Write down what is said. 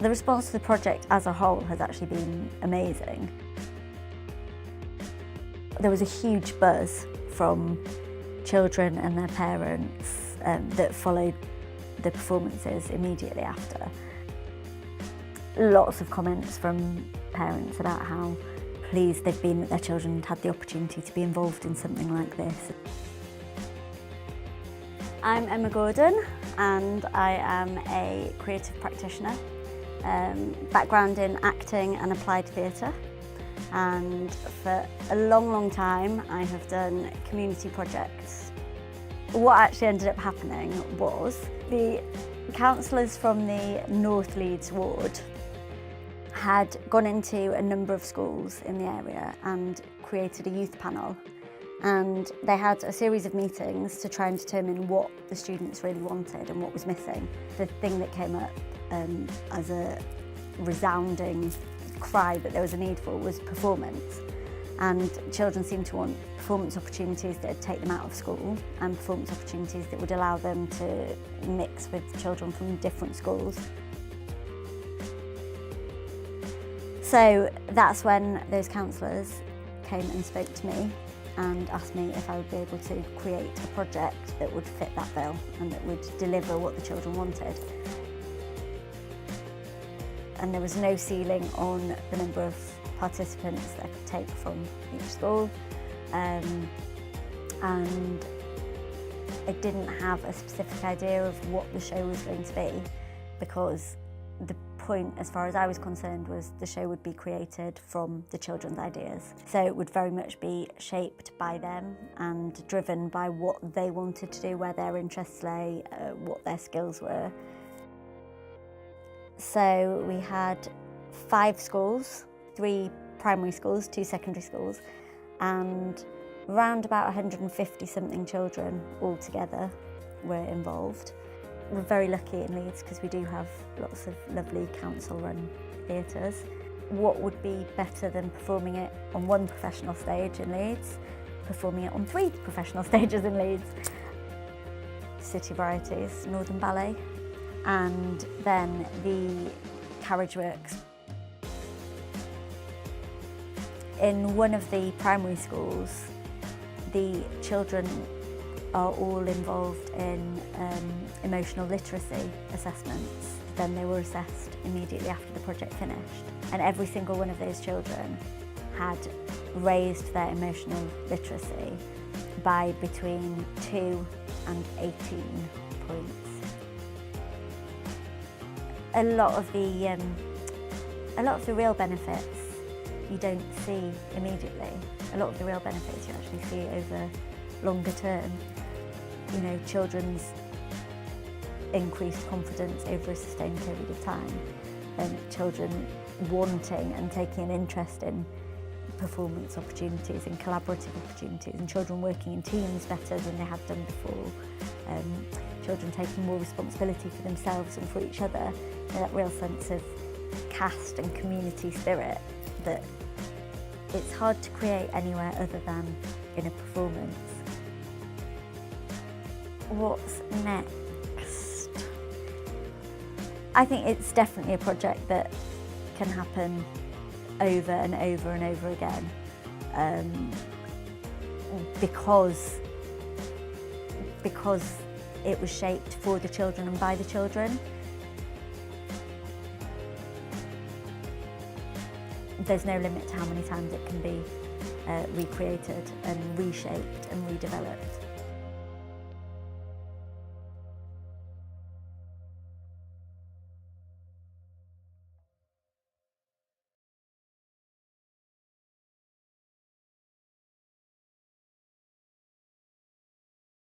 The response to the project as a whole has actually been amazing. There was a huge buzz from children and their parents that followed the performances immediately after. Lots of comments from parents about how pleased they've been that their children had the opportunity to be involved in something like this. I'm Emma Gordon and I am a creative practitioner, background in acting and applied theatre, and for a long time I have done community projects. What actually ended up happening was the councillors from the North Leeds ward had gone into a number of schools in the area and created a youth panel, and they had a series of meetings to try and determine what the students really wanted and what was missing. The thing that came up as a resounding cry that there was a need for was performance, and children seemed to want performance opportunities that would take them out of school and performance opportunities that would allow them to mix with children from different schools. So that's when those councillors came and spoke to me and asked me if I would be able to create a project that would fit that bill and that would deliver what the children wanted. And there was no ceiling on the number of participants that I could take from each school. And I didn't have a specific idea of what the show was going to be, because the point, as far as I was concerned, was the show would be created from the children's ideas. So it would very much be shaped by them and driven by what they wanted to do, where their interests lay, what their skills were. So we had 5 schools, 3 primary schools, 2 secondary schools, and around about 150 something children altogether were involved. We're very lucky in Leeds because we do have lots of lovely council-run theatres. What would be better than performing it on 1 professional stage in Leeds, performing it on 3 professional stages in Leeds? City Varieties, Northern Ballet, and then the Carriage Works. In one of the primary schools, the children are all involved in emotional literacy assessments. Then they were assessed immediately after the project finished. And every single one of those children had raised their emotional literacy by between 2 and 18 points. A lot of the real benefits you don't see immediately. A lot of the real benefits you actually see over longer term. You know, children's increased confidence over a sustained period of time, and children wanting and taking an interest in performance opportunities and collaborative opportunities, and children working in teams better than they had done before, children taking more responsibility for themselves and for each other, and that real sense of caste and community spirit that it's hard to create anywhere other than in a performance. What's next? I think it's definitely a project that can happen over and over and over again, because it was shaped for the children and by the children. There's no limit to how many times it can be recreated and reshaped and redeveloped.